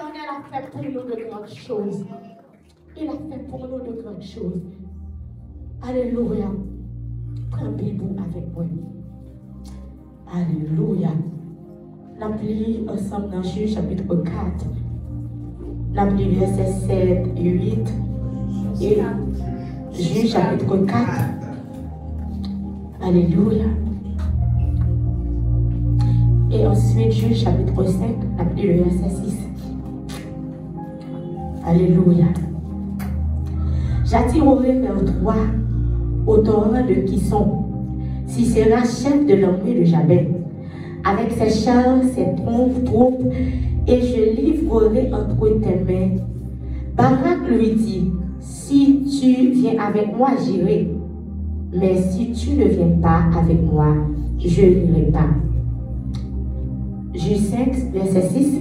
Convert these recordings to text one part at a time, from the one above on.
l'Éternel a fait pour nous de grandes choses. Il a fait pour nous de grandes choses. Alléluia. Prends Bibou avec moi. Alléluia. Nous lisons ensemble dans Juge chapitre 4. Nous lisons versets 7 et 8. Et Juge chapitre 4. Alléluia. Et ensuite, Juge chapitre 5, nous lisons le verset 6. Alléluia. J'attirerai vers toi au torrent de Kison, Sisera, chef de l'armée de Jabin, avec ses chars, ses troupes, et je livrerai entre tes mains. Barak lui dit, si tu viens avec moi, j'irai. Mais si tu ne viens pas avec moi, je n'irai pas. Juge 5, verset 6.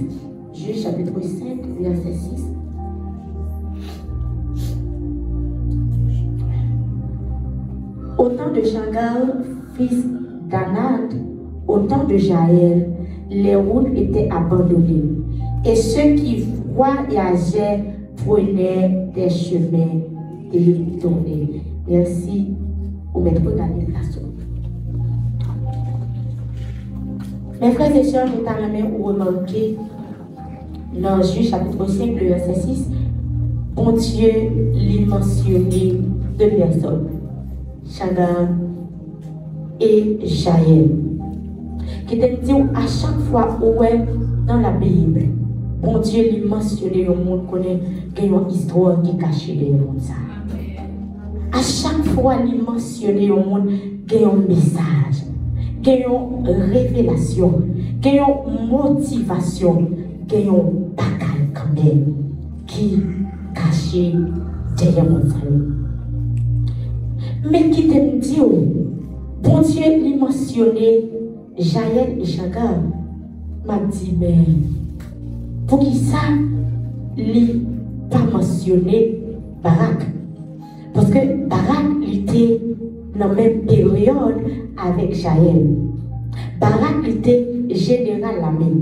Juge chapitre 5, verset 6. Au temps de Shamgar, fils d'Anad, au temps de Jaël, les routes étaient abandonnées. Et ceux qui voyageaient prenaient des chemins détournés. Merci. Au maître Daniel Lasso. Mes frères et sœurs, nous avons remarqué dans Juge chapitre 5, le verset 6, bon Dieu lui mentionné deux personnes, Shamgar et Jaël, qui te dit à chaque fois où est dans la Bible, bon Dieu lui mentionné au monde connaît une histoire qui est cachée dans le monde. À chaque fois, il mentionné au monde qu'il y a un message, qu'il y a une révélation, qu'il y a une motivation, qu'il y a un bagage quand même qui est caché derrière mon salut. Mais qui te dit, bon Dieu lui mentionné Jaël et Shamgar, m'a dit, mais pour qui ça, lui pas mentionné Barak? Parce que Barak était dans la même période avec Jaël. Barak était général l'armée.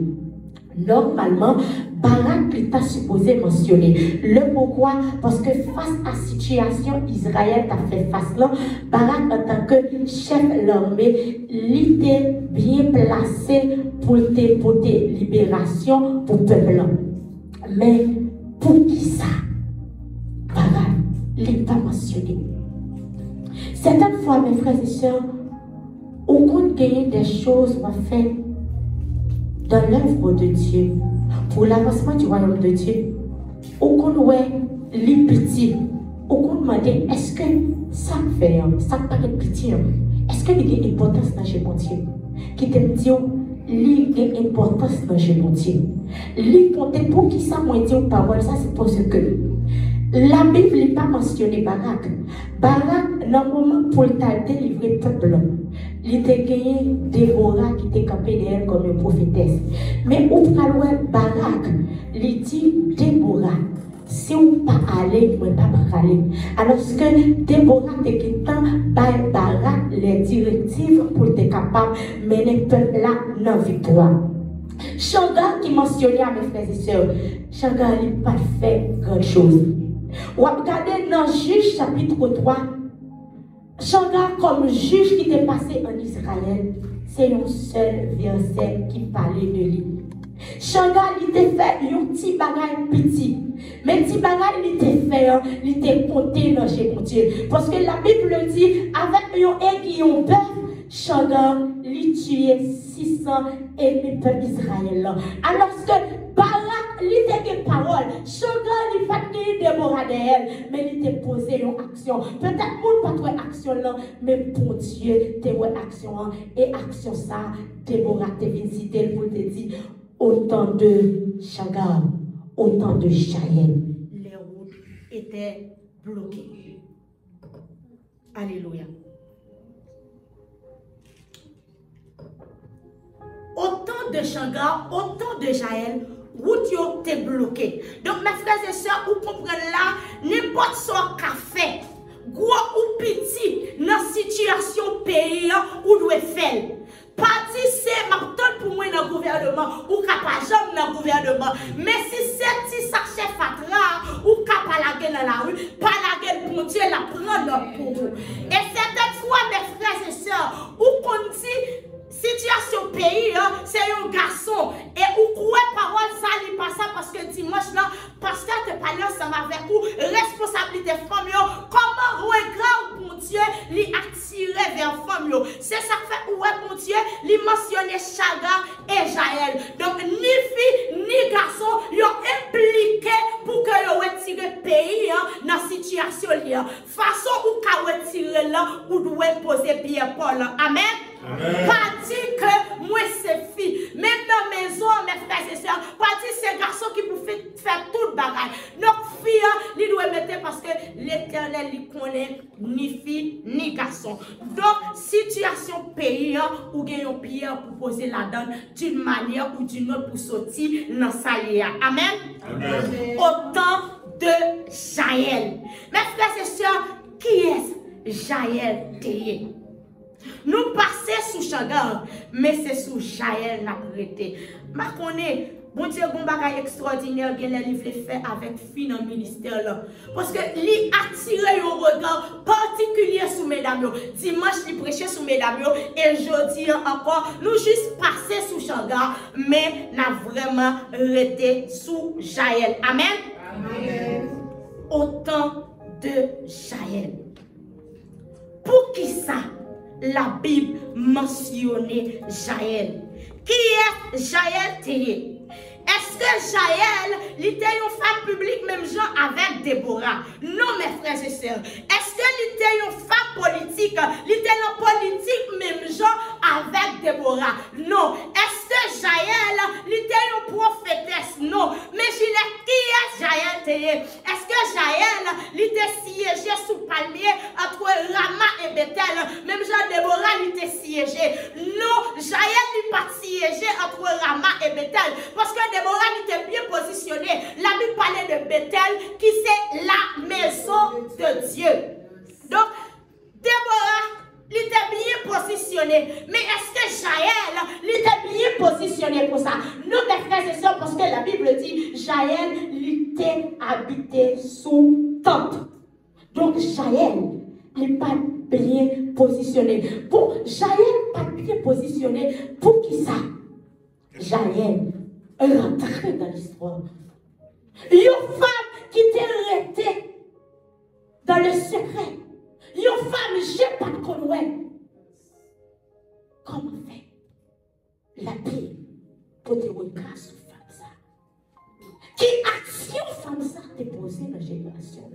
Normalement, Barak était supposé mentionner. Le pourquoi? Parce que face à la situation Israël a fait face là, Barak en tant que chef de l'armée, il était bien placé pour te porter libération pour le peuple. Mais pour qui ça? Barak n'est pas mentionné. Certaines fois, mes frères et sœurs, on compte gagner des choses faites dans l'œuvre de Dieu pour l'avancement du royaume de Dieu. On compte les petits. On compte demander est-ce que ça fait, ça paraît petit, est-ce qu'il y a une importance dans chez mon Dieu? Qui te dit il y a une importance dans chez mon Dieu. Pour qui ça m'a dit une parole, ça c'est parce que la Bible n'est pas mentionné Barak. Barak, normalement, pour le délivrer le peuple, il était gagné Déborah qui était campée d'elle comme une prophétesse. Mais au Praloué, Barak, il dit Déborah, si on ne pas aller, on ne pas aller. Alors que Déborah était Barak les directives pour être capable de mener le peuple là dans la victoire. Shamgar qui mentionnait à mes frères et sœurs, Shamgar n'a pas fait grand chose. Ou regardez dans Juge chapitre 3, Shamgar comme juge qui était passé en Israël, c'est un seul verset qui parlait de lui. Shamgar il était fait un petit bagage petit, mais petit bagage il était fait, il était compté dans chez mon Dieu. Parce que la Bible dit, avec un aiguillon bœuf, Shamgar il tuait 600 ennemis de Israël. Alors que Barak, il était une parole. Shamgar, il n'a pas de Déborah d'elle, mais il était posé une action. Peut-être qu'on n'a pas de action là, mais pour Dieu, tu as une action. Et action ça, Déborah t'a visité pour te dire, autant de Shamgar, autant de Jaël, les routes étaient bloquées. Alléluia. Autant de Shamgar, autant de Jaël, route est bloquée. Donc, mes frères et sœurs, vous comprenez là, n'importe ce qu'a fait, gros ou petit, dans la situation pays, où doit faire. Parti c'est maintenant pour moi dans le gouvernement, ou capable jamais dans le gouvernement. Mais si c'est petit sachet fatra, ou capable la gueule dans la rue, pas la gueule pour Dieu, la prendre pour vous. Et certaines fois, mes frères et sœurs, où qu'on dit, situation pays, c'est un garçon. Et où quoi parole ça, il passe ça parce que dimanche là, pasteur te parle ensemble avec vous, responsabilité femme, comment regard bon Dieu lui attirer vers femme. C'est ça que fait ouais bon Dieu, lui mentionner Chaga et Jaël. Donc ni fille ni garçon, ils ont impliqué pour que vous retirez le pays dans la situation là. Façon où vous retirer là, vous devez poser Pierre Paul. Amen. Pas dire que moi c'est fille, même dans la maison, mes frères et sœurs, pas dire c'est garçon qui peut faire tout le bagage. Donc, fille, il doit mettre parce que l'Éternel, il connaît ni fille ni garçon. Donc, situation pays, ou gagne un pierre pour poser la donne d'une manière ou d'une autre pour sortir dans sa lia. Amen. Amen. Autant de Jaël. Mes frères et sœurs, qui est Jaël Théé? Nous passons sous Chagar, mais c'est sous Jaël n'a prêté. Ma connaît, bon Dieu, bon bagage extraordinaire, que les livres fait avec fin dans le ministère là. Parce que lui attiré un regard particulier sur mesdames. Dimanche, il prêchait sur mesdames. Et jeudi encore, nous juste passé sous Chagar, mais n'a vraiment arrêté sous Jaël. Amen. Amen. Autant de Jaël. Pour qui ça? La Bible mentionnait Jaël. Qui est Jaël Théé? Est-ce que Jaël était une femme publique, même genre avec Déborah? Non, mes frères et sœurs. Est-ce que était une femme politique? Il était une politique, même genre avec Déborah? Non. Est-ce que Jaël était une prophétesse? Non. Mais je dis, qui est Jaël Théé? Est-ce que Jaël était siégé sous palmier entre Rama et Bethel? Même genre Déborah était siégé. Non, Jaël n'est pas siégé entre Rama et Bethel. Parce que Déborah était bien positionnée. La Bible parlait de Bethel, qui c'est la maison de Dieu. Donc, Déborah, il était bien positionné. Mais est-ce que Jaël, il était bien positionné pour ça? Nous, mes frères et sœurs, parce que la Bible dit, Jaël, il était habité sous tente. Donc, Jaël, il n'est pas bien positionné. Pour Jaël, pas bien positionné, pour qui ça? Jaël rentré dans l'histoire. Une femme qui était restée dans le secret. Une femme, j'ai pas de connaître. Comment faire la Bible pour te regarder sur femme ça? Qui action femme ça t'est posée dans la génération?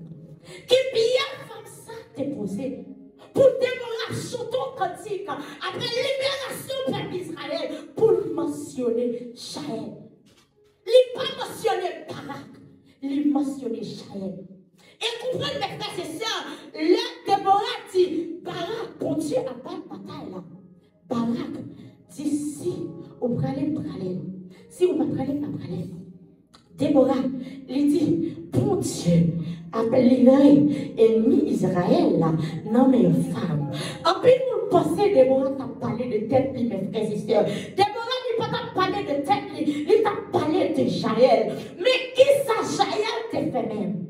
Qui bien femme ça t'est posée? Pour Déborah chanter cantique après libération peuple d'Israël pour mentionner Jaël. Il n'a pas mentionné Barak, il mentionné Jaël. Et comprenez mes frères et sœurs, là Déborah dit, Barak, bon Dieu a pas de bataille là. Barak dit, si vous prenez, si vous ne prenez pas, Déborah, il dit, bon Dieu, appelez ennemi Israël là, non mais une femme. En plus, vous pensez, Déborah t'a parlé de tête, mes frères et sœurs. Déborah n'a pas parlé de tête, il t'a parlé de Jaël. Mais qui ça, Jaël t'a fait même?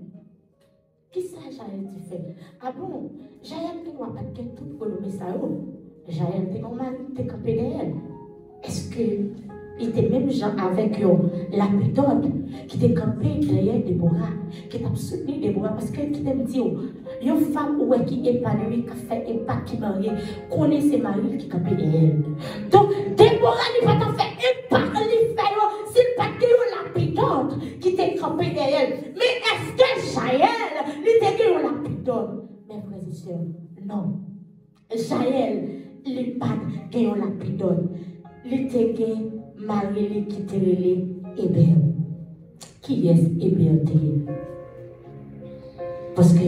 Qui ça, Jaël t'a fait? Ah bon, Jaël ne doit pas être tout pour le message. Jaël t'a campé derrière. Est-ce que il était même gens avec la méthode qui était campée derrière Déborah, qui t'a soutenu Déborah parce que qui t'aime dire, une femme qui est épanouie, qui fait impact, qui marie, connaît ses maris qui campent derrière. Donc Déborah n'est pas fait impact, il fait s'il pas que la méthode qui était campée derrière. Mais est-ce que Jaël, il était une la méthode? Mes frères et sœurs, non. Jaël, il n'est pas une la méthode. Il était Marie qui te relève Héber. Qui est Héber? Parce que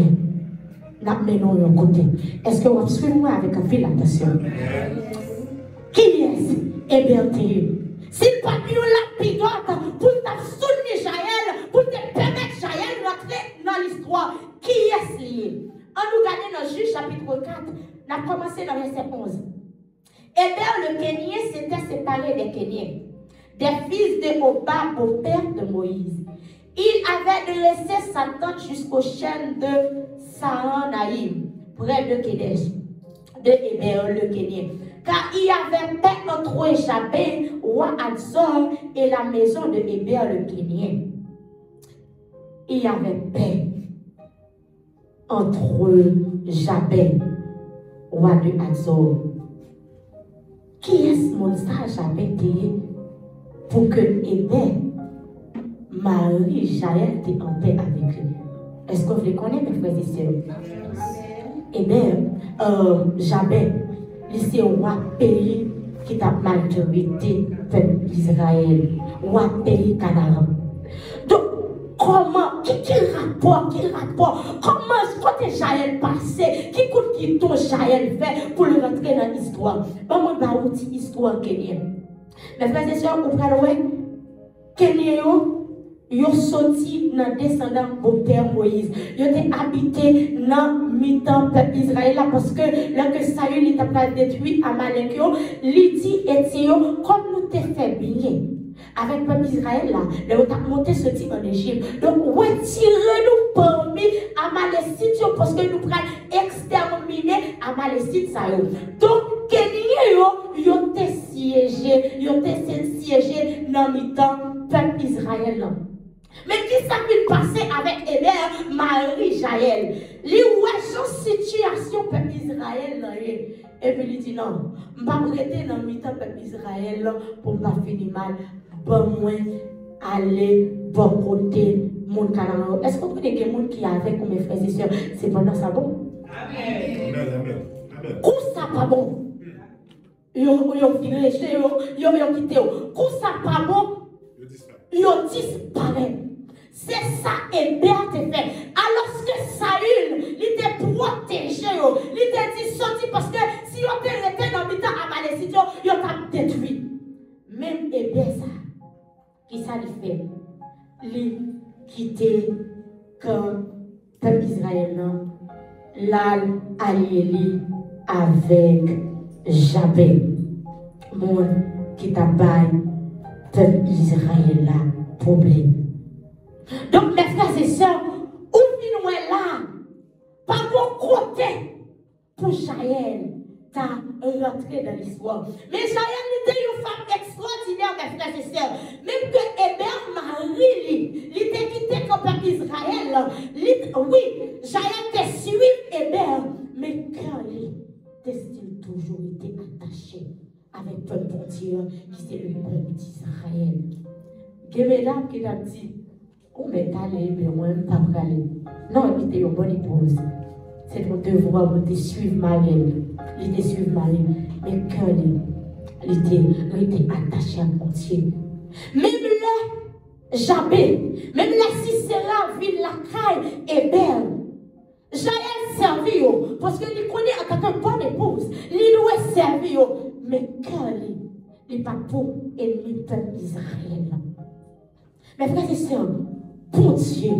nous menons un côté. Est-ce que vous suivez moi avec un fil d'attention? Qui est Héber? S'il pas eu la pilote pour te soutenir Jaël, pour te permettre Jaël d'entrer dans l'histoire, qui est lié? En nous regardant dans Juge chapitre 4, on a commencé dans verset 11. Héber le Kénien s'était séparé des Kéniens, des fils de Hobab, beau-père de Moïse. Il avait dressé sa tente jusqu'aux chaînes de Sahanaïm, près de Kédesh, de Héber le Kénien. Car il y avait paix entre Jabin, roi Adzor, et la maison de Héber le Kénien. Il y avait paix entre Jabin, roi de Adzor. Qui est-ce mon ça Jabin pour que Héber, Marie, Jaël, t'es en paix avec lui? Est-ce que vous les connaissez, mes frères et sœurs? Héber, Jabin, c'est roi pays qui t'a maltraité peuple d'Israël, roi pays Canaan. Donc, comment, quel rapport, comment côté Jaël passé, qui compte qui ton Jaël fait pour le rentrer dans l'histoire? Pas moi, bah, outil histoire kenyenne. Mes frères et sœurs, vous voyez, Kenya, ils sont sortis dans le descendant de père Moïse. Ils ont habité dans le mi-temps peuple Israël parce que lorsque Saül était détruit Amalek, il dit comme nous t'ai fait bien avec le peuple Israël là, nous avons monté sorti en Égypte. Donc retirez-nous parmi Amalécites parce que nous prenons exterminer Amalécites. Donc Kenya, ils ont siégé dans le mi-temps peuple Israël là. Mais qui s'est passé avec Héber, Marie, Jaël? Lui, ouais, situation peuple Israël. Et puis il dit non, je ne vais pas arrêter dans le mi-temps peuple Israël pour ne pas finir mal. Bon, moi, aller, bon côté, mon Canaan. Est-ce que vous connaissez des gens qui avec mes frères et sœurs? C'est pendant ça bon? Amen. Amen. Où ça pas bon? Ils ont viré, ils ont quitté. Où ça pas bon? Ils ont disparu. C'est ça Héber te fait. Alors que Saül, il était protégé, il était dit sorti parce que si on était resté dans le temps à Amalécite, il t'a détruit. Même Héber, ça, qui ça lui fait? Il quitté quand peuple Israël, là, allié avec Jabin, mon qui t'a baillé peuple Israël là, problème. Donc, mes frères et sœurs, où nous est là, par mon côté, pour Jaël, t'as rentré dans l'histoire. Mais Jaël était une femme extraordinaire, mes frères et sœurs. Même que Héber, Marie, il était quitté comme peuple Israël. Oui, Jaël te suivi Héber, mais cœur, destin toujours été attaché avec le peuple bon Dieu, qui c'est le peuple d'Israël. Il y a une dame qui a dit, oh, mais t'allais, mais moi, je ne pas aller. Non, il était une bonne épouse. C'est mon devoir de suivre Marie. Il était suivre Marie. Mais cœur, il était attaché à mon Dieu. Même là, Jabin, même là, si c'est là, ville la caille et belle. Jaël servi, parce qu'il connaît en tant que bonne épouse. Il doit servir, mais cœur, il n'est pas pour ennemi peuple d'Israël. Mes frères et sœurs, pour Dieu,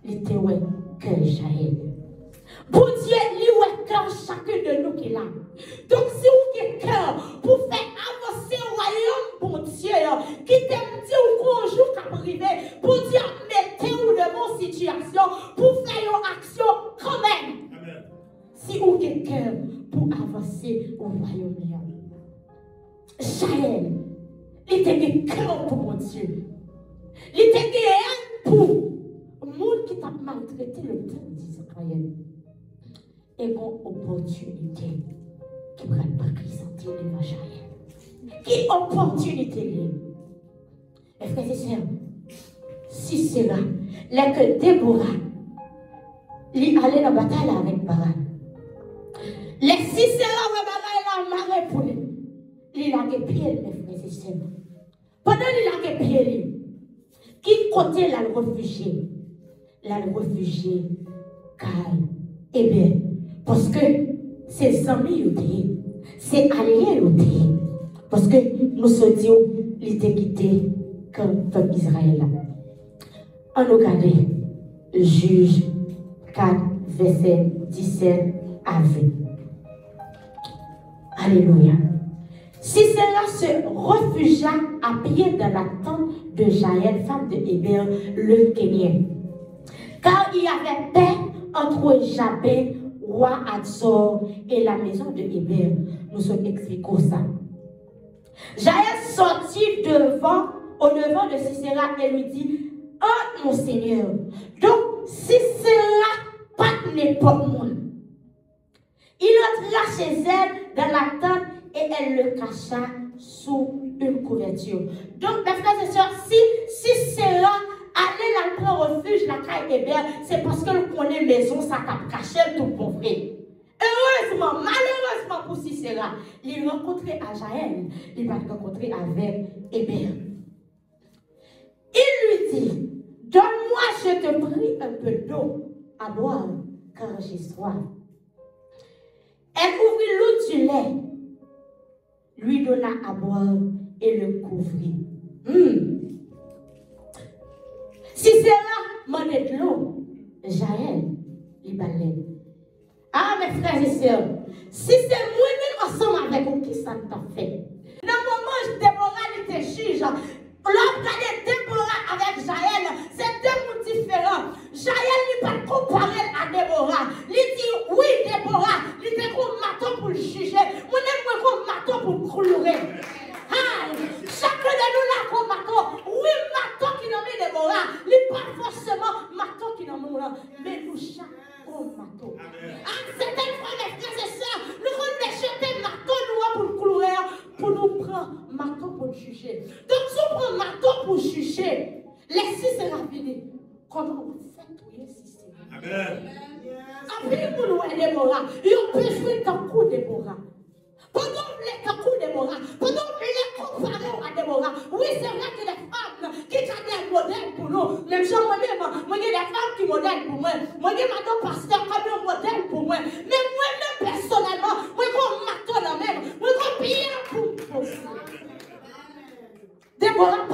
il était ouais cœur Jaël. Pour Dieu, il est cœur chacun de nous qui est là. Donc, si vous avez cœur pour faire avancer le royaume, pour Dieu, qui t'aime dire qu'un jour qu'à arriver, pour dire mettez-vous de mon situation, pour faire une action quand même. Amen. Si vous avez cœur pour avancer au royaume, Jaël, il était cœur pour mon Dieu. Il était pour le monde qui t'a maltraité le peuple d'Israël. Et une opportunité qui ne va pas présenter devant Jaël. Quelle opportunité? Mes frères et sœurs, si c'est là, là que Déborah, il allait dans la bataille avec Barak. Les si c'est là où Barak il a marré pour lui. Il a des pieds, mes frères et sœurs. Pendant qu'il a des pieds, qui côté la réfugié? La réfugié, calme. Eh bien, parce que ses amis, ses alliés, parce que nous sommes dit, il était quitté comme peuple Israël. On regarde Juge 4, verset 17 à 20. Alléluia. Sisera se réfugia à pied dans la tente de Jaël, femme de Héber, le Kénien. Car il y avait paix entre Jabin, roi Hatzor, et la maison de Héber. Nous sommes expliquons ça. Jaël sortit au devant de Sisera et lui dit: « mon Seigneur. » Donc, Sisera, pas n'importe monde. Il entra chez elle dans la tente et elle le cacha sous une couverture. Donc, mes frères et sœurs, si Sisera allait la prendre refuge, la caille Héber, c'est parce qu'elle connaît maison, ça t'a caché tout pour vrai. Heureusement, malheureusement pour Sisera, il rencontrait à Jaël, il va rencontrer avec Héber. Il lui dit: « Donne-moi, je te prie, un peu d'eau à boire, car j'ai soif. » Elle ouvrit l'eau du lait, lui donna à boire et le couvrit. Sisera demandait de l'eau, Jaël, il balait. Ah, mes frères et sœurs, si c'est moi-même ensemble avec vous qui ça t'a fait. Dans le moment où Déborah était juge, l'homme regardait Déborah avec Jaël, c'est deux mondes différents. Jaël n'est pas comparé à Déborah. Il dit: oui, Déborah, il était comme marteau pour le juger. Moi, je comme marteau pour le clouer. Chacun de nous là comme marteau. Oui, marteau qui nomme Déborah. Il n'est pas forcément marteau qui nomme là. Mais nous, chaque comme marteau. Certaines fois, mes frères et sœurs, nous voulons jeter marteau nous pour le clouer, pour nous prendre marteau pour le juger. Donc, si on prend marteau pour juger, laissez cela venir. Comment on fait trouver Sisera? Amen. Après, vous nous Déborah, il peut jouer dans le coup de Déborah. Pendant les coup de Déborah, pendant les comparé à Déborah, oui, c'est vrai que les femmes qui sont des modèles pour nous, même si moi-même, moi, il y a des femmes qui modèlent pour moi. Moi, il y a des pasteurs comme un modèle pour moi. Mais moi-même, personnellement, moi, je m'attends la même. Moi, je bien pour Déborah,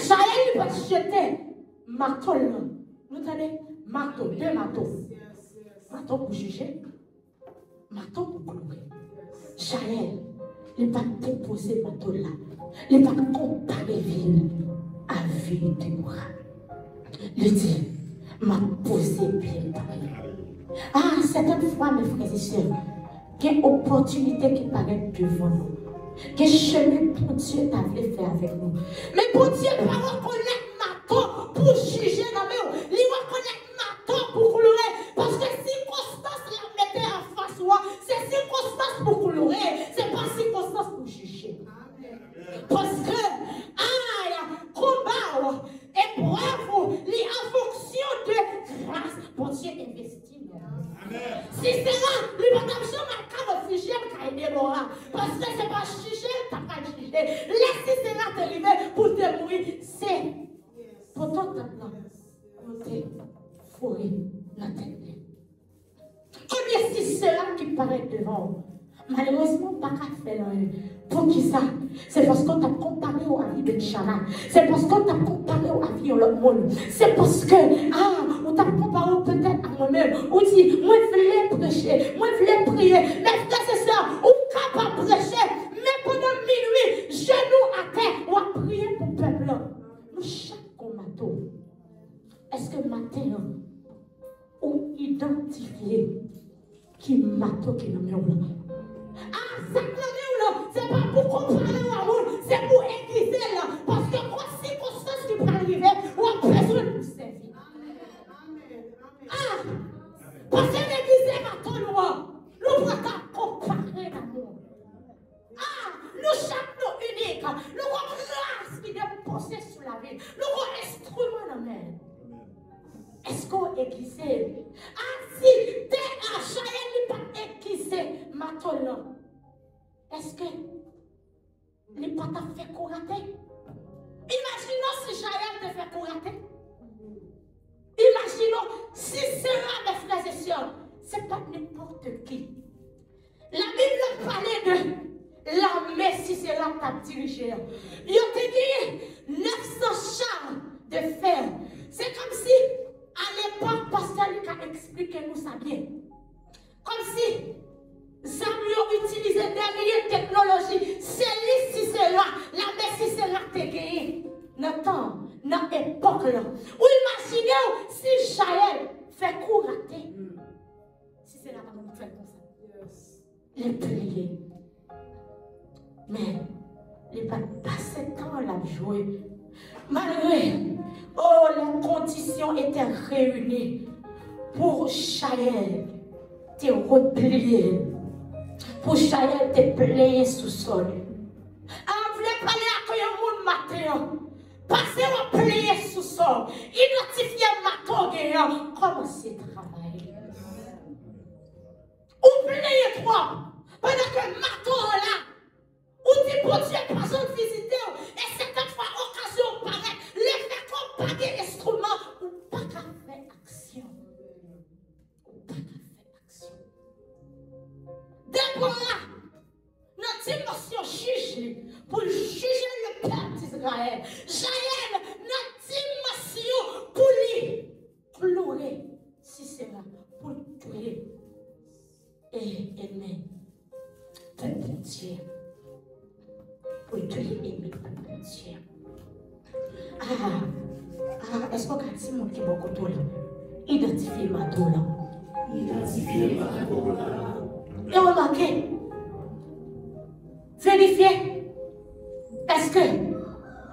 Jaël, il va jeter marteau là. Vous entendez? Marteau, deux marteaux. Marteau pour juger, marteau pour clouer. Jaël, il va déposer marteau là. Il va comparer ville à ville de Déborah. Il dit: m'a posé bien dans. Ah, certaines fois, mes frères et sœurs, il y a une opportunité qui paraît devant nous. Quel chemin pour Dieu t'a voulu faire avec nous. Mais pour Dieu, pas reconnaître marteau pour juger dans nous. Il reconnaître marteau pour clouer. Parce que circonstance la mettait en face de moi. C'est circonstance pour clouer. C'est pas circonstance pour juger. Parce que, combat, épreuve, il est en fonction de grâce. Pour Dieu investit. Si c'est là, lui, madame, je m'en réfugié avec Déborah. Parce que c'est pas juger, t'as pas jugé. Laissez cela t'arriver pour te mourir. C'est pour ton temps, côté fourré la tête. Combien si c'est là qui paraît devant? Malheureusement, pas qu'à faire pour qui ça? C'est parce qu'on t'a comparé au avis de Chara. C'est parce qu'on t'a comparé au avis de l'autre monde. C'est parce que, on t'a comparé peut-être à moi-même. On dit, moi je voulais prêcher, moi je voulais prier. Mais frères et sœurs, on est capable de prêcher. Mais pendant minuit, genoux à terre, on va prier pour le peuple. Nous, chaque matin, est-ce que matin, on identifie qui matin qui nous met là? C'est pas pour comparer à vous, c'est pour aiguiser là. Parce que quand circonstance qui peut arriver, on a besoin de vous servir. Parce que l'aiguiser ma tonne, nous pouvons comparer l'amour. Nous chaque nous unique, nous avons grâce qui est posée sur la vie, nous avons instrument dans la main. Est-ce qu'on est aiguisé? Si t'es à Jaël, il n'est pas aiguisé ma tonne. Est-ce que les patas fait courater? Imaginons si Jaël te fait courater. Imaginons si Sisera, mes frères et sœurs, c'est pas n'importe qui. La Bible parlait de l'armée Sisera t'a dirigé. Il a dit 900 chars de fer. C'est comme si, à l'époque, Pasteur Luc a expliqué nous ça bien. Comme si Samuel utilisé dernière technologie. C'est lui si c'est là. La mère si c'est là que tu as gagné. Dans l'époque là. Ou imaginez si Jaël fait coup raté. Si c'est là que vous faites comme ça. Les plier. Mais il va passer le temps à la jouer. Malgré, les conditions étaient réunies pour Jaël te replier. Pour Jaël te plier sous sol. On voulait parler à un monde matin. Passer à plier sous sol. Identifier matin gagnant. Comment c'est travail? Ou plier trois. Pendant que matin là. Ou dit bon Dieu, pas de visiter. Et cette fois, occasion paraît. Les faits comme pas d'instrument. Ou pas qu'à faire action. Ou pas qu'à faire action. Déborah, notre dimension juge pour juger le peuple d'Israël. Jaël, notre dimension pour lui pleurer, si c'est là, pour tuer et aimer. Peuple Dieu. Pour tuer et aimer peuple Dieu. Est-ce qu'on a dit mon qui est beaucoup là? Identifiez ma tour là. Identifiez ma tour là. Et remarquez, vérifiez, est-ce que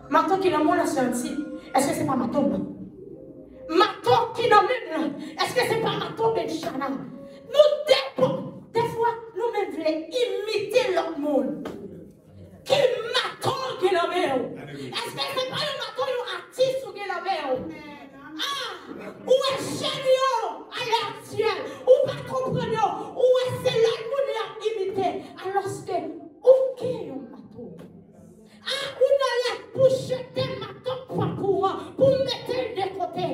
Maton qui n'a pas senti, est-ce que c'est pas Maton? Maton qui n'a même, est-ce que c'est pas Maton Benchana? Nous, des fois, nous-mêmes voulons imiter l'autre monde. Qui Maton qui n'a même? Est-ce que c'est pas un Maton, un artiste qui n'a même? Ou est génial à l'actuel, ou pas comprendre, ou est c'est là qu'on a imité, alors que aucun matou. On allait pour jeter matou pour mettre de côté,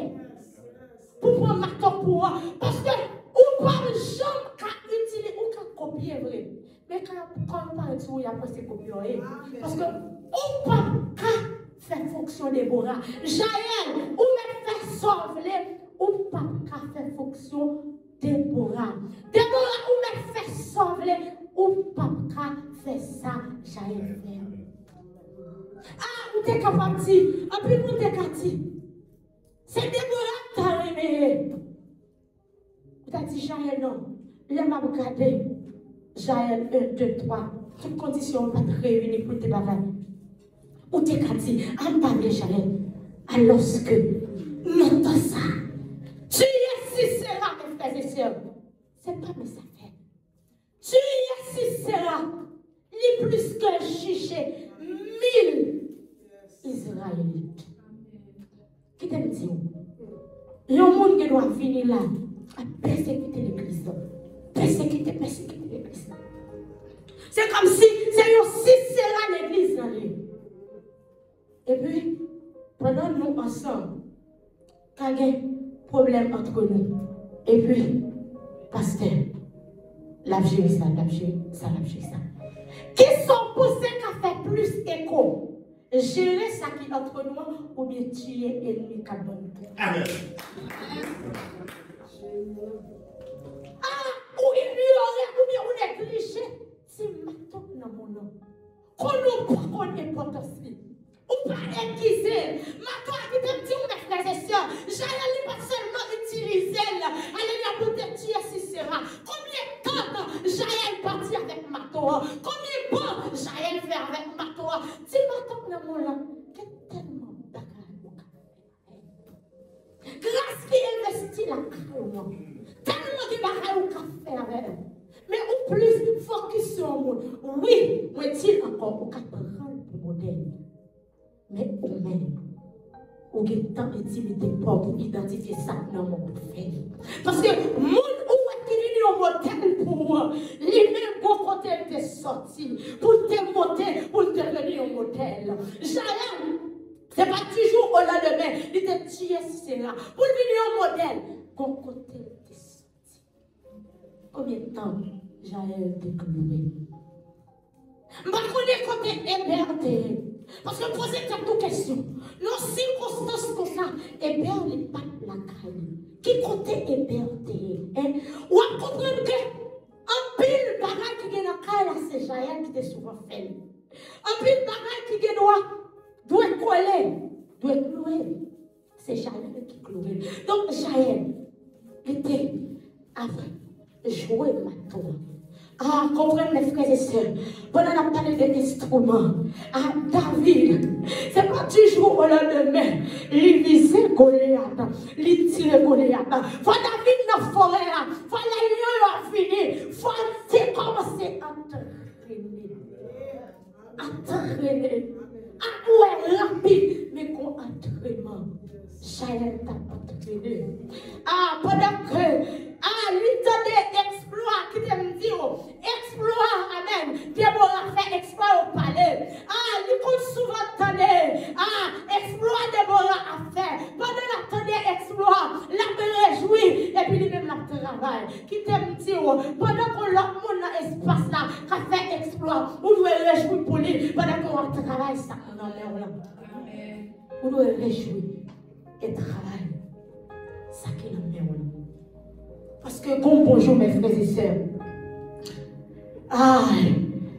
pour prendre matou pour parce que on parle jamais qu'à utiliser ou qu'à copier vrai, mais quand on parle de ça, il y a pas ces copier, parce que on parle qu'à faire fonctionner Déborah. Jaël, ou même faire sauver, ou pas qu'à faire fonction Déborah. Déborah, ou même faire sauver, ou pas qu'à faire ça, Jaël fait. Ou t'es capable de dire, en plus, vous t'es capable de dire, c'est Déborah qui t'a réveillé. Vous t'as dit, Jaël, non. Il m'a regardé. Jaël 1, 2, 3. Toutes conditions pas réunies pour te bagages. Ou t'es dit, en parler, Jaël, alors que notre ça, tu es si sera, mes frères et sœurs, c'est pas mes affaires. Tu es si sera, les plus que juger 1000 Israélites. Qui t'aime dire? Il y a un monde qui doit venir là, à persécuter l'église. Persécuter l'église. C'est comme si c'est aussi sera l'église dans lui. Et puis, pendant nous ensemble, quand il y a un problème entre nous, et puis, pasteur, la vie ça. Qui sont poussés à faire plus écho, gérer ça qui est entre nous, ou bien tuer l'ennemi qui a bon. Amen. Ou ignorer, ou bien on négliger, c'est maintenant dans mon nom. Qu'on nous prend l'importance. Ou pas aiguiser. Ma toi qui te dit, mes frères et sœurs, j'allais pas seulement utiliser, allez pour te tuer si sera. Combien de temps Jaël parti avec Matoa? Combien de temps Jaël fait avec Matoa? Dis-moi ton amour là, que tellement bagarre. Grâce qui investit la carrière, tellement de bagarre au café avec elle. Mais au plus, focus sur le monde. Oui, moi dis encore au café pour modèle. Mais au même, au temps d'intimité pour identifier ça dans mon fait. Parce que le monde où est-il un modèle pour moi, lui-même, bon côté était sorti pour te monter, pour devenir un modèle. Jaël, ce n'est pas toujours au lendemain, il était tué si c'est là. Pour devenir un modèle, bon côté était sorti. Combien de temps Jaël était cloué? Je connais côté héberté. Parce que poser cette question, nos circonstances comme ça, Hébert n'est pas la caille. Qui côté Hébert? Ou à comprendre que un pile bagaille te souvent fait. En plus, le bagage qui doit coller, doit clouer. C'est Jaël qui clouait. Donc, Jaël était à jouer maintenant. Ah, comprenez mes frères et sœurs, pendant la parole de l'instrument, à David, c'est pas du jour au lendemain, il visait Goliath, il tirait Goliath. Faut David dans la forêt, faut la lion a fini, faut commencer à entraîner, à ouais rapide, mais qu'on entraînement. Jaël t'a entraîné. Ah, pendant que lui donnait exploit, qui t'aime dire, exploit, amen. Déborah fait exploit au palais. Lui compte souvent donner. Exploit Déborah a fait. Pendant la tonnée exploit, la me réjouit, et puis lui-même la travail. Qui t'aime dire, pendant qu'on l'autre monde dans l'espace là, qui fait exploit, vous devez réjouir pour lui, pendant qu'on travaille ça dans l'air là. Vous devez réjouir et travailler ça qui est dans l'air là. Parce que, bonjour mes frères et sœurs,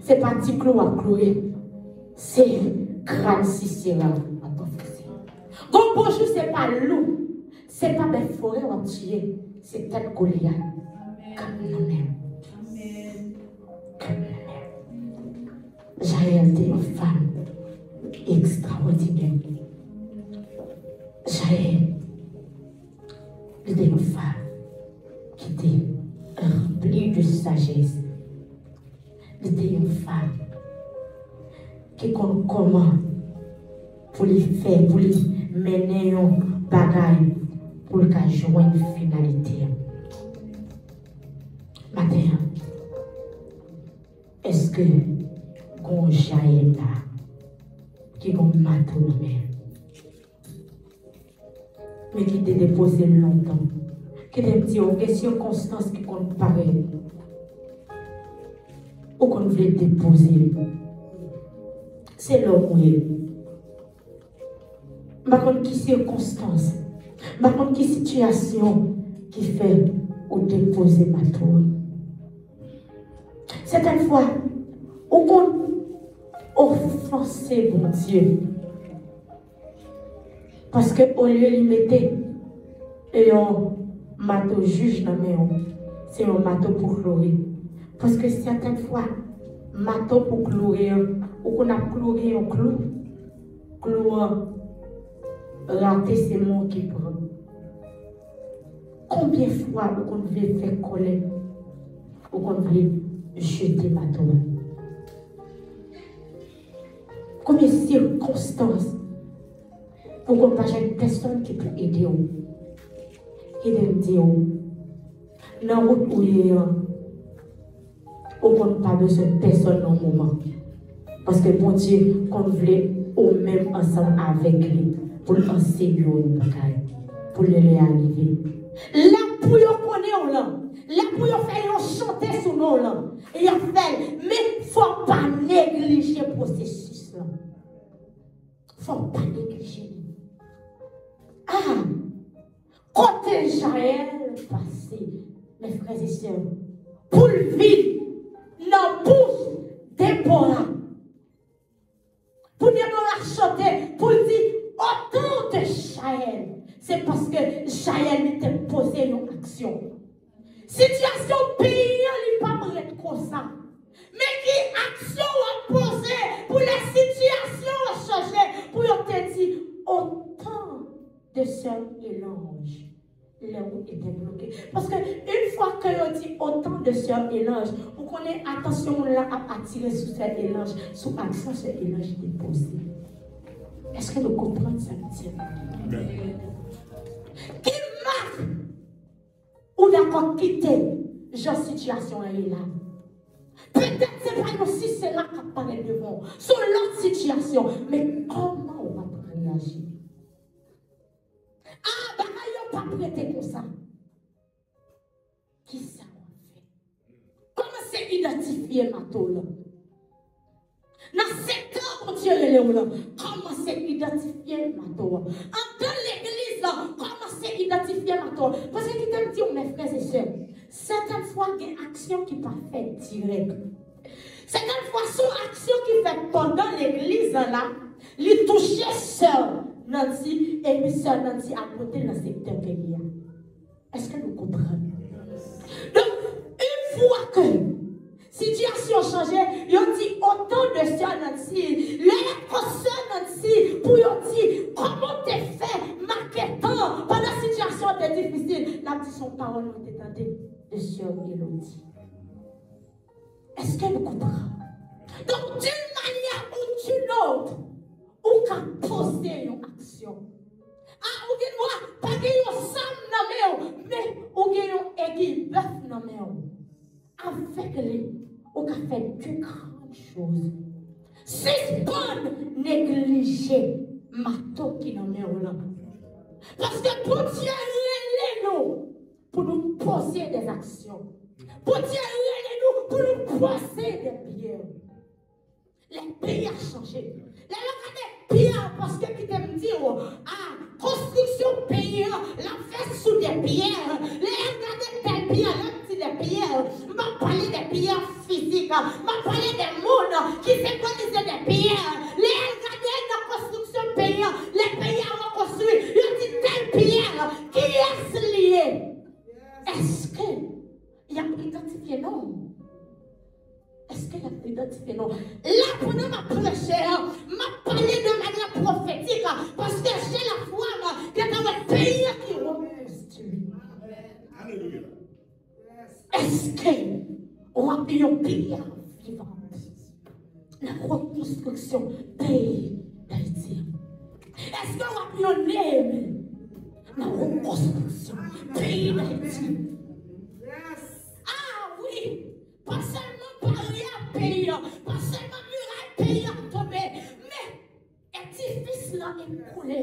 c'est pas petit clou à clouer, c'est crâne Sicéra à t'offrir. Bonjour, c'est pas loup, c'est pas mes forêts à tuer, c'est tel Goliath. Comme nous-mêmes. Comme nous-mêmes. Jaël était une femme extraordinaire. Jaël était une femme qui était remplie de sagesse. Elle était une femme qui connaît comment pour lui faire, pour lui mener un bagage, pour lui joindre une finalité. Matin, est-ce que qu'on Jaël là, qui est un matou dans mais qui t'a déposé longtemps, qui t'a dit aux circonstances qui comptent pareil, ou qu'on voulait déposer, c'est l'homme où il est. Par contre, qui circonstance, par contre, qui situation qui fait ou déposer ma tour. Certaines fois, ou qu'on offense bon Dieu. Parce qu'au lieu de lui mettre un matou juge dans mes mains, c'est un matou pour clouer. Parce que certaines fois, matou pour clouer, ou qu'on a cloué un clou raté, c'est moi qui prend. Combien de fois qu'on veut faire coller, ou qu'on veut jeter matou? Combien de circonstances pour qu'on pas une personne qui peut aider vous, qui peut dire dans la route où il est, on n'a pas besoin de personne dans le moment. Parce que bon Dieu, qu'on voulait au même ensemble avec lui, pour l'enseigner au bagage, pour le réaliser. Là, pour qu'on connaît, là, pour faire chanter son nom, là, il a fait, mais il ne faut pas négliger le processus. Il ne faut pas négliger. Côté Jaël passé, mes frères et sœurs, pour le vide, dans la bouche Déborah. Pour Déborah chanter, pour dire autant de Jaël, c'est parce que Jaël était posé une action. Situation pays, il n'est pas prêt comme ça. Mais qui action a posé pour la situation a changé, pour te dire autant de sœurs et l'ange. Là où était bloqué. Parce qu'une fois que l'on dit autant de sœurs et l'ange, vous connaissez, attention là à attirer sous cette élange, sous action cette élange déposé. Est-ce que vous comprenez ça? Qui marque ou d'accord quitter, genre situation est là. Peut-être c'est pas aussi c'est là qui apparaît devant, sur l'autre situation, mais comment on va réagir? Pas prêter comme ça. Qui ça on fait? Comment c'est identifier ma toile? Dans 7 ans, mon Dieu, comment c'est identifier ma toile? En dans l'église, comment c'est identifier ma toile? Parce que qui te dit, mes frères et sœurs, certaines fois, il y a des actions qui ne sont pas faites direct. Certaines fois, son action qui fait pendant l'église, là, il touchait sœur Nancy et puis sœur Nancy à côté dans le secteur pays. Est-ce que nous comprenons? Donc, une fois que situation changeait, ils ont dit autant de sœur Nancy, les sœur Nancy, pour ils dire comment t'es fait, maquettant, pendant la situation était difficile. La petite son parole ont été tentées de sœur Elodie. Est-ce que nous comprenons? Donc, d'une manière ou d'une autre, on peut poser une action. Ah, ou bien, pas qu'il y ait un sam, mais ou qu'il y ait un aiguille bœuf, avec lui, on peut faire de grandes choses. C'est bon négliger mato qui n'a pas. Parce que pour Dieu, nous pour nous poser des actions. Pour Dieu, nous pour nous poser des pierres. Les pays ont changé. Les pierres, parce que qui t'aime dire, ah, construction pays, la fait sous des pierres. Les regarder des pierres, là, des pierres. Je vais parler des pierres physiques. Je vais parler des mondes qui se connaissent des pierres. Les regarder la construction pays, les pays ont construit. Ils disent telle pierre qui est liée. Est-ce qu'il y a identifié non? Est-ce qu'il y a identifié non? Là, pendant ma prêcheur, m'a parlé de manière prophétique parce que j'ai la foi que dans le pays qui reconstruit. Alléluia. Est-ce qu'on a eu un pays vivant? La reconstruction pays d'Haïti. Est-ce qu'on a eu un aimé? La reconstruction pays d'Haïti. Ah oui, pas seulement parler à pays, pas seulement muraille pays à tomber, mais édifice là écroulé.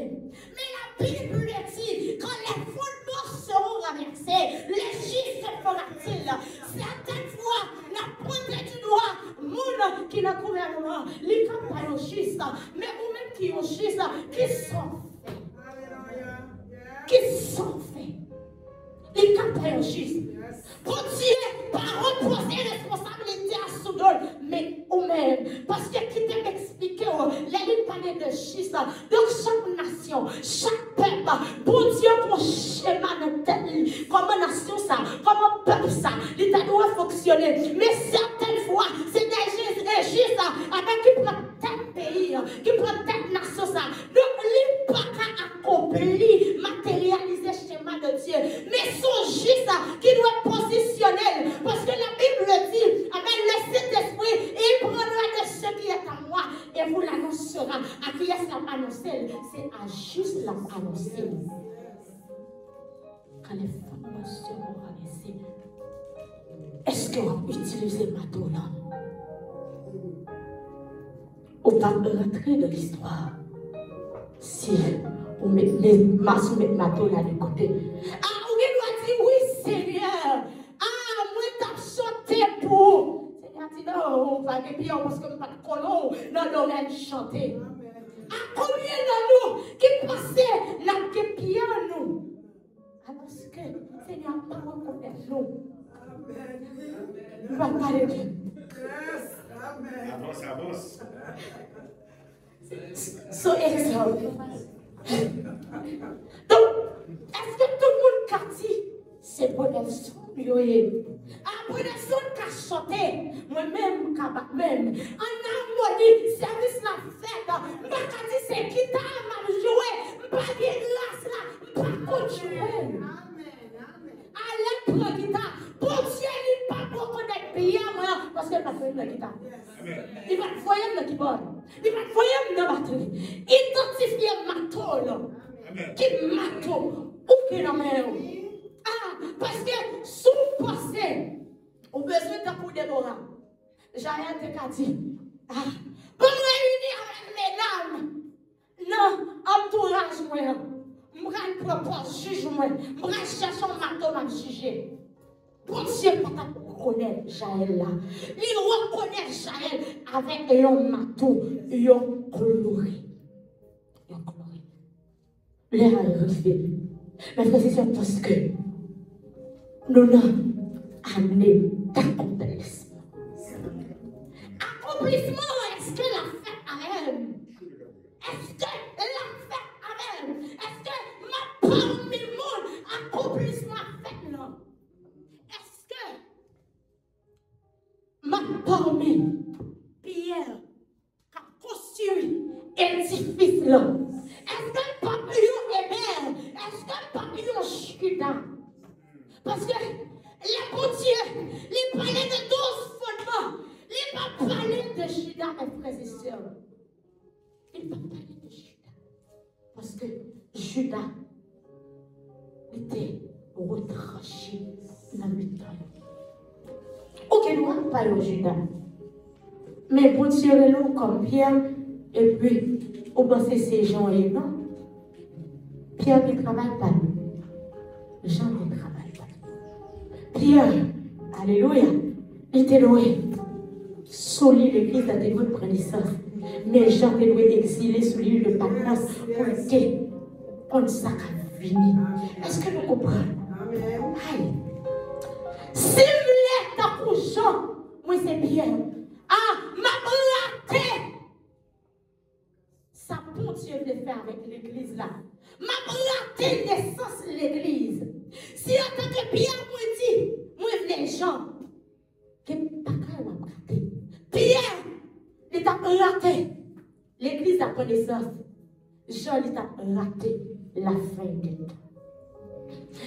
Mais la Bible dit, quand les fondements seront renversés, les gîtes se feront-ils. Certaines fois, la pointe du doigt, monde qui n'a gouvernement, les campagnes schistes, mais vous-même qui ont schistes, qui sont faits. Qui sont faits. Les campagnes schistes. Pour Dieu, par reposer responsabilité à Soudol, mais vous-même, parce que qui t'a expliqué, les palais de schiste, donc chaque nation, chaque peuple, pour Dieu, pour schéma de tête, comment nation ça, comment peuple ça, l'État doit fonctionner. Mais certaines fois, c'est des gestes avec qui prend tel pays, qui prend telle nation ça. Donc, l'État pas accompli, matérialiser le schéma de Dieu, mais son juste qui doit être positionnel. Parce que la Bible dit, amen, le Saint-Esprit, il prendra de ce qui est à moi et vous l'annoncera. À qui est-ce l'a annoncé? C'est à juste l'a annoncé. Quand les femmes seront rabaissées, est-ce qu'on va utiliser bateau là? On va rentrer dans l'histoire. Si on met les masses, met bateau là de côté. Ah, on doit dire oui, Seigneur. Ah, moi t'as chanté pour. Seigneur dit non, on va bien parce que nous pas de colon dans l'oreille chanter. À combien de nous qui passaient la guépillon nous? Alors que Seigneur pas reconnaître nous. Nous va parler de Dieu. Avance, avance. So exemple. Donc, est-ce que tout le monde a dit c'est pour des sons? Ah, pour des sons qui ont chanté, moi-même, même, en harmonie, service la fête, je ne pas dire c'est qui t'a joué, je ne pas dire grâce là, je ne pas continuer. Allez, prends la guitare. Pour Dieu, il ne va pas reconnaître pays à moi parce qu'il va faire la guitare. Il va te voyer dans le keyboard. Il va te voyer dans la batterie. Identifier mato là. Qui mato ou qui la main. Ah, parce que sous passé, on a besoin d'un coup de Déborah. Jaël te dit, ah, pour me réunir avec mesdames, non, entourage moi. Je propose jugement. Je cherche un marteau à me juger. Pour Dieu, pas reconnaître Jaël là. Il reconnaît Jaël avec un marteau, un coloré. Un coloré. L'air est arrivé. Mais frère, c'est parce que nous avons amené d'accomplissement. L'accomplissement, est-ce que la fête Amen? Est-ce que la fête Amen? Est-ce que ma parmi le monde accomplissement fête là? Est-ce que ma parmi Pierre qui a construit édifice là? Est-ce que le papillon est belle? Est-ce que le papillon Judas? Parce que les bon Dieu, les parlaient de 12 fondements. Il va parler de Judas, mes frères et sœurs. Il va parler de Judas. Parce que Judas était retranché dans le temps. Ok, nous n'avons pas de Judas. Mais pour tirer l'eau comme Pierre, et puis, on pense que c'est Jean et non. Pierre ne travaille pas. Jean ne travaille pas. Pierre, alléluia, il était loué. Soli l'église a dévoué prendre naissance. Mais Jean est loué exilé sous l'île de Patmos pour que on ça a fini. Est-ce que nous comprenons? Aïe. Si vous êtes dans pour Jean, moi c'est Pierre. Ah, ma raté. Ça bon Dieu veut faire avec l'église là. Ma raté naissance l'église. Si en tant que Pierre moi dit, moi venez Jean. Que pas quand on raté. Pierre, il t'a raté l'église à connaissance. Jean, il t'a raté la fin du temps.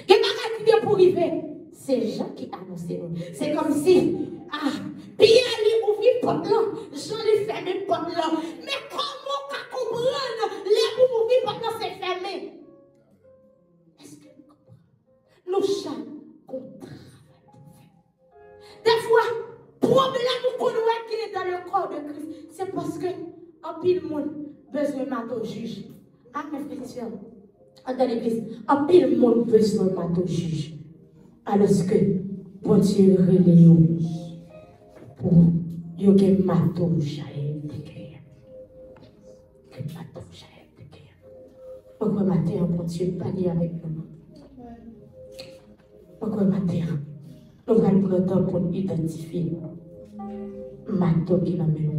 Et pas qui pour arriver, c'est Jean qui a annoncé. C'est comme si, Pierre lui ouvrit porte là, Jean lui fermé porte là. Mais comment on comprendre les ouvrir porte là, c'est fermé? Est-ce que nous comprenons? Nous chaque contrat. Des fois, problème qu'on voit qui est dans le corps de Christ, c'est parce que en pile monde besoin de mater au juge. Ah, mes frères, dans l'église, en pile monde besoin de mater au juge. Alors que bon Dieu relève pour yo que mater au jaïe de guerre. Que mater au jaïe de guerre. Pourquoi mater un bon Dieu pas lié avec nous? Pourquoi mater? Nous allons prendre le temps pour identifier Mato qui m'a mené.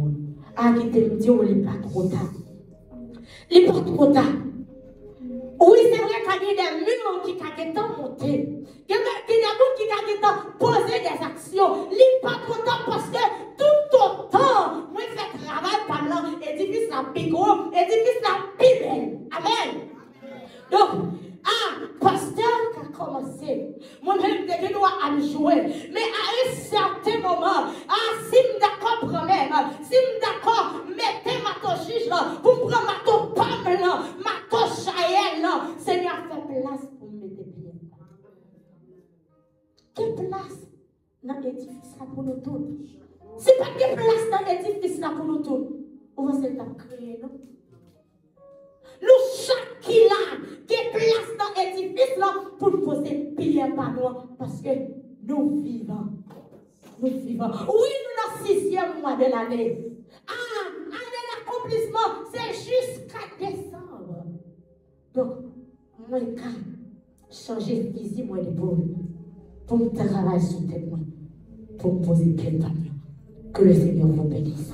Ah, qui te dit, oh, il n'est pas trop tard. Il n'est pas trop tard. Oui, c'est vrai qu'il y a des murs qui ont monté. Il y a des gens qui ont posé des actions. Il n'est pas trop tard parce que tout autant, moi, je fais travail par là, édifice la pico, édifice la Bible. Amen. Donc, pasteur qui a commencé, moi-même, je dois aller jouer. Mais à un certain moment, si je d'accord, problème, si je d'accord, mettez ma toche là, vous prenez ma toche pomme là, ma toche chaïenne là, Seigneur, fait place pour me mettre bien. Quelle place dans l'édifice là pour nous tous? C'est pas quelle place dans l'édifice là pour nous tous? On va se créer, non? Nous, chaque qui là, qui est place dans l'édifice là, pour poser prière par nous, parce que nous vivons. Nous vivons. Oui, nous sommes le 6e mois de l'année. Année d'accomplissement, c'est jusqu'à décembre. Donc, moi, quand changer physique, moi, l'épaule, pour me travailler sur tête, pour me poser pied par nous. Que le Seigneur vous bénisse.